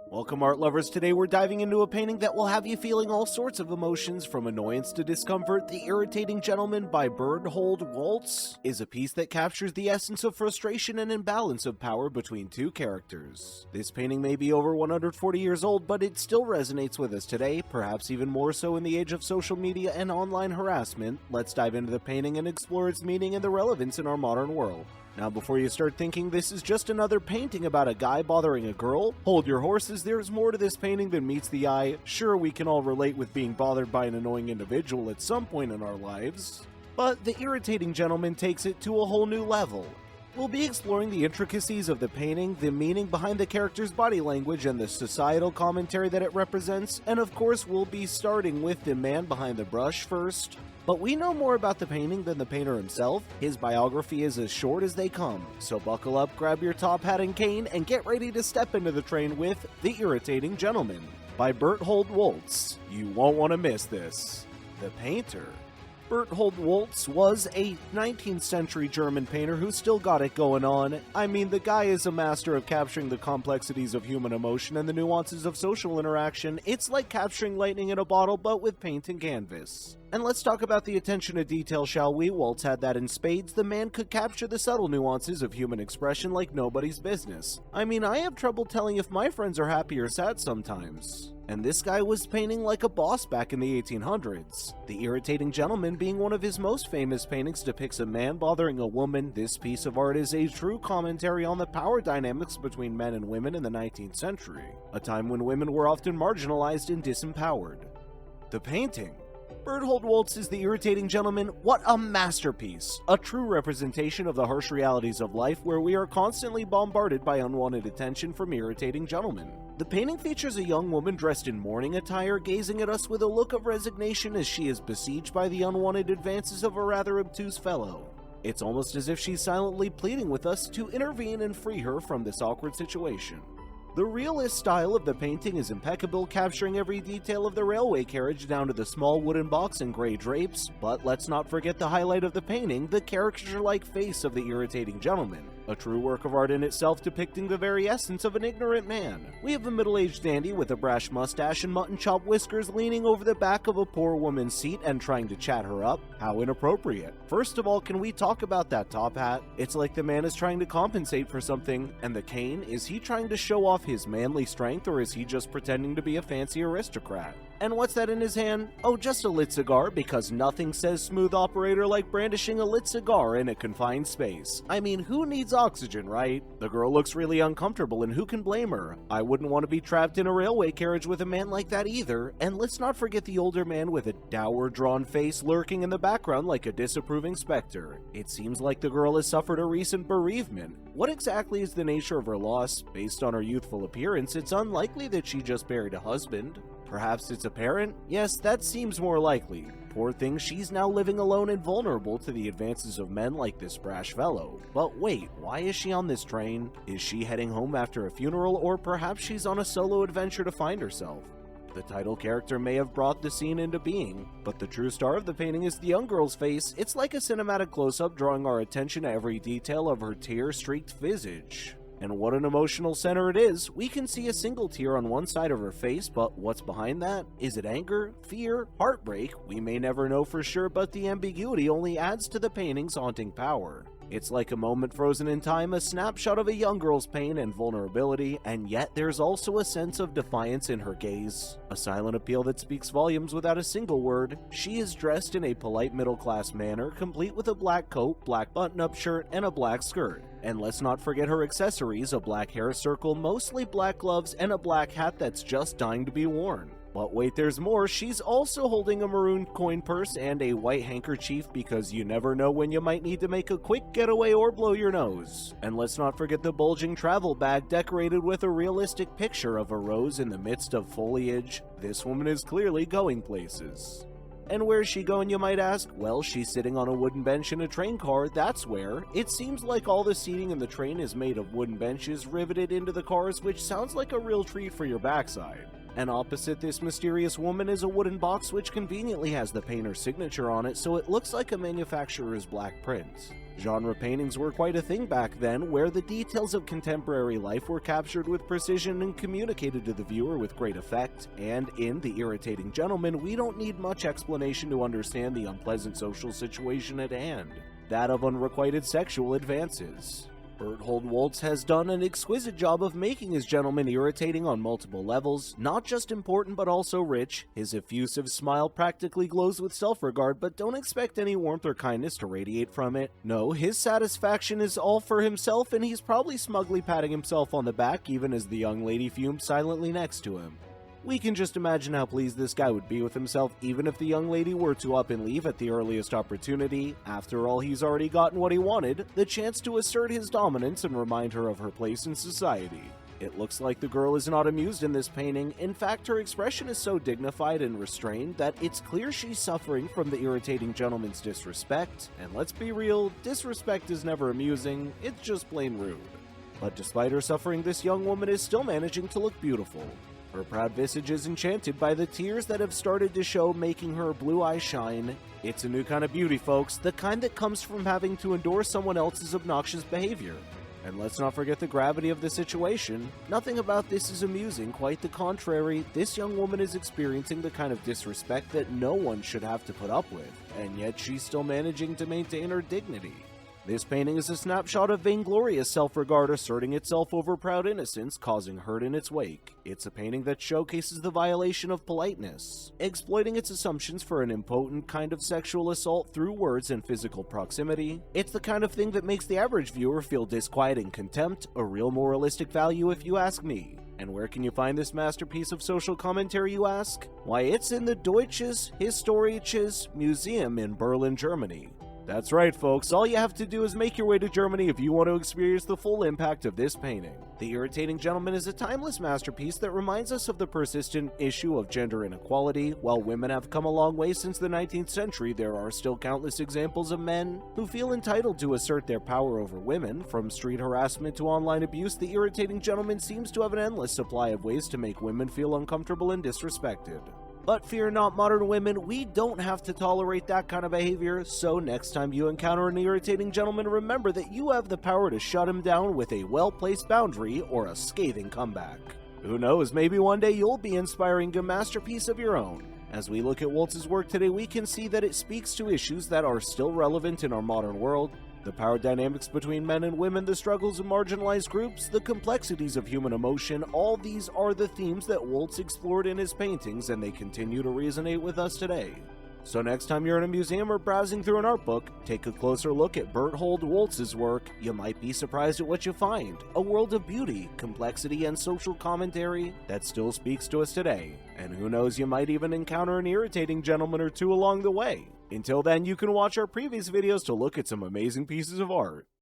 Welcome art lovers, today we're diving into a painting that will have you feeling all sorts of emotions from annoyance to discomfort. The Irritating Gentleman by Berthold Woltze is a piece that captures the essence of frustration and imbalance of power between two characters. This painting may be over 140 years old, but it still resonates with us today, perhaps even more so in the age of social media and online harassment. Let's dive into the painting and explore its meaning and the relevance in our modern world. Now, before you start thinking this is just another painting about a guy bothering a girl, hold your horses, there's more to this painting than meets the eye. Sure, we can all relate with being bothered by an annoying individual at some point in our lives, but The Irritating Gentleman takes it to a whole new level. We'll be exploring the intricacies of the painting, the meaning behind the character's body language, and the societal commentary that it represents, and of course we'll be starting with the man behind the brush first. But we know more about the painting than the painter himself. His biography is as short as they come, so buckle up, grab your top hat and cane, and get ready to step into the train with The Irritating Gentleman by Berthold Woltze. You won't want to miss this. The painter. Berthold Woltze was a 19th century German painter who still got it going on. I mean, the guy is a master of capturing the complexities of human emotion and the nuances of social interaction. It's like capturing lightning in a bottle, but with paint and canvas. And let's talk about the attention to detail, shall we? Woltze had that in spades. The man could capture the subtle nuances of human expression like nobody's business. I mean, I have trouble telling if my friends are happy or sad sometimes. And this guy was painting like a boss back in the 1800s. The Irritating Gentleman, being one of his most famous paintings, depicts a man bothering a woman. This piece of art is a true commentary on the power dynamics between men and women in the 19th century, a time when women were often marginalized and disempowered. The painting. Berthold Woltze is The Irritating Gentleman. What a masterpiece! A true representation of the harsh realities of life where we are constantly bombarded by unwanted attention from irritating gentlemen. The painting features a young woman dressed in mourning attire, gazing at us with a look of resignation as she is besieged by the unwanted advances of a rather obtuse fellow. It's almost as if she's silently pleading with us to intervene and free her from this awkward situation. The realist style of the painting is impeccable, capturing every detail of the railway carriage down to the small wooden box and gray drapes, but let's not forget the highlight of the painting, the caricature-like face of the Irritating Gentleman, a true work of art in itself depicting the very essence of an ignorant man. We have a middle-aged dandy with a brash mustache and mutton-chop whiskers leaning over the back of a poor woman's seat and trying to chat her up. How inappropriate. First of all, can we talk about that top hat? It's like the man is trying to compensate for something, and the cane, is he trying to show off his manly strength, or is he just pretending to be a fancy aristocrat? And what's that in his hand? Oh, just a lit cigar, because nothing says smooth operator like brandishing a lit cigar in a confined space. I mean, who needs oxygen, right? The girl looks really uncomfortable, and who can blame her? I wouldn't want to be trapped in a railway carriage with a man like that either. And let's not forget the older man with a dour, drawn face lurking in the background like a disapproving specter. It seems like the girl has suffered a recent bereavement. What exactly is the nature of her loss? Based on her youthful appearance, it's unlikely that she just buried a husband. Perhaps it's a parent? Yes, that seems more likely. Poor thing, she's now living alone and vulnerable to the advances of men like this brash fellow. But wait, why is she on this train? Is she heading home after a funeral, or perhaps she's on a solo adventure to find herself? The title character may have brought the scene into being, but the true star of the painting is the young girl's face. It's like a cinematic close-up drawing our attention to every detail of her tear-streaked visage. And what an emotional center it is. We can see a single tear on one side of her face, but what's behind that? Is it anger, fear, heartbreak? We may never know for sure, but the ambiguity only adds to the painting's haunting power. It's like a moment frozen in time, a snapshot of a young girl's pain and vulnerability, and yet there's also a sense of defiance in her gaze. A silent appeal that speaks volumes without a single word. She is dressed in a polite middle-class manner, complete with a black coat, black button-up shirt, and a black skirt. And let's not forget her accessories, a black hair circle, mostly black gloves, and a black hat that's just dying to be worn. But wait, there's more. She's also holding a maroon coin purse and a white handkerchief, because you never know when you might need to make a quick getaway or blow your nose. And let's not forget the bulging travel bag decorated with a realistic picture of a rose in the midst of foliage. This woman is clearly going places. And where's she going, you might ask? Well, she's sitting on a wooden bench in a train car, that's where. It seems like all the seating in the train is made of wooden benches riveted into the cars, which sounds like a real treat for your backside. And opposite this mysterious woman is a wooden box which conveniently has the painter's signature on it, so it looks like a manufacturer's black print. Genre paintings were quite a thing back then, where the details of contemporary life were captured with precision and communicated to the viewer with great effect, and in The Irritating Gentleman, we don't need much explanation to understand the unpleasant social situation at hand, that of unrequited sexual advances. Berthold Woltze has done an exquisite job of making his gentleman irritating on multiple levels, not just important but also rich. His effusive smile practically glows with self-regard, but don't expect any warmth or kindness to radiate from it. No, his satisfaction is all for himself, and he's probably smugly patting himself on the back even as the young lady fumes silently next to him. We can just imagine how pleased this guy would be with himself even if the young lady were to up and leave at the earliest opportunity. After all, he's already gotten what he wanted, the chance to assert his dominance and remind her of her place in society. It looks like the girl is not amused in this painting. In fact, her expression is so dignified and restrained that it's clear she's suffering from the irritating gentleman's disrespect. And let's be real, disrespect is never amusing, it's just plain rude. But despite her suffering, this young woman is still managing to look beautiful. Her proud visage is enchanted by the tears that have started to show, making her blue eyes shine. It's a new kind of beauty, folks, the kind that comes from having to endure someone else's obnoxious behavior. And let's not forget the gravity of the situation. Nothing about this is amusing, quite the contrary. This young woman is experiencing the kind of disrespect that no one should have to put up with, and yet she's still managing to maintain her dignity. This painting is a snapshot of vainglorious self-regard asserting itself over proud innocence, causing hurt in its wake. It's a painting that showcases the violation of politeness, exploiting its assumptions for an impotent kind of sexual assault through words and physical proximity. It's the kind of thing that makes the average viewer feel disquiet and contempt, a real moralistic value if you ask me. And where can you find this masterpiece of social commentary, you ask? Why, it's in the Deutsches Historisches Museum in Berlin, Germany. That's right, folks, all you have to do is make your way to Germany if you want to experience the full impact of this painting. The Irritating Gentleman is a timeless masterpiece that reminds us of the persistent issue of gender inequality. While women have come a long way since the 19th century, there are still countless examples of men who feel entitled to assert their power over women. From street harassment to online abuse, the Irritating Gentleman seems to have an endless supply of ways to make women feel uncomfortable and disrespected. But fear not, modern women, we don't have to tolerate that kind of behavior, so next time you encounter an irritating gentleman, remember that you have the power to shut him down with a well-placed boundary or a scathing comeback. Who knows, maybe one day you'll be inspiring a masterpiece of your own. As we look at Woltz's work today, we can see that it speaks to issues that are still relevant in our modern world. The power dynamics between men and women, the struggles of marginalized groups, the complexities of human emotion, all these are the themes that Woltz explored in his paintings, and they continue to resonate with us today. So next time you're in a museum or browsing through an art book, take a closer look at Berthold Woltz's work. You might be surprised at what you find. A world of beauty, complexity, and social commentary that still speaks to us today. And who knows, you might even encounter an irritating gentleman or two along the way. Until then, you can watch our previous videos to look at some amazing pieces of art.